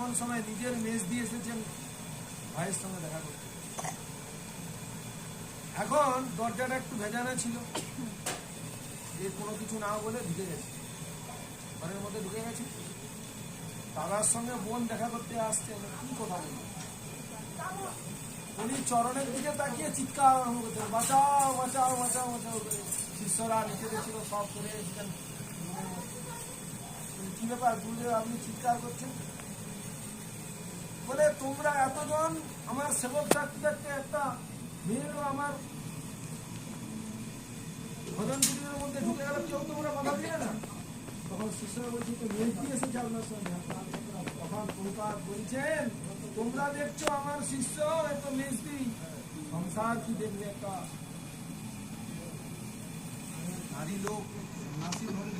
এমন সময় নিজের মেজ দিয়ে এসেছেন ভাইয়ের সঙ্গে দেখা করতে। এখন দরজাটা একটু ভেজানো ছিল, এর কোনো কিছু না বলে ঢুকে গেছে, ঘরের মধ্যে ঢুকে গেছে। দাদার সঙ্গে বোন দেখা করতে আসছে, কি কথা বলবো, উনি চরণের দিকে তাকিয়ে চিৎকার আরম্ভ করছেন, বাঁচাও বাঁচাও বাঁচাও বাঁচাও করে। শিষ্যরা নিচে ছিল, সব করে এসেছেন। কি ব্যাপার গুরুদেব, আপনি চিৎকার করছেন? বলে তোমরা এতজন আমার সেবক থাকতে থাকতে একটা মেয়েরও আমার ভজন কীর্তনের মধ্যে ঢুকে গেল, কেউ তোমরা বাধা দিলে না। তখন শিষ্যরা বলছি তো মেয়ে কি এসেছে আপনার সঙ্গে। তখন প্রভুপাদ বলছেন, তোমরা দেখছো আমার শিষ্য এত মেজদি, সংসার কি দেখবে, একটা নারী লোক নাসির ঘরে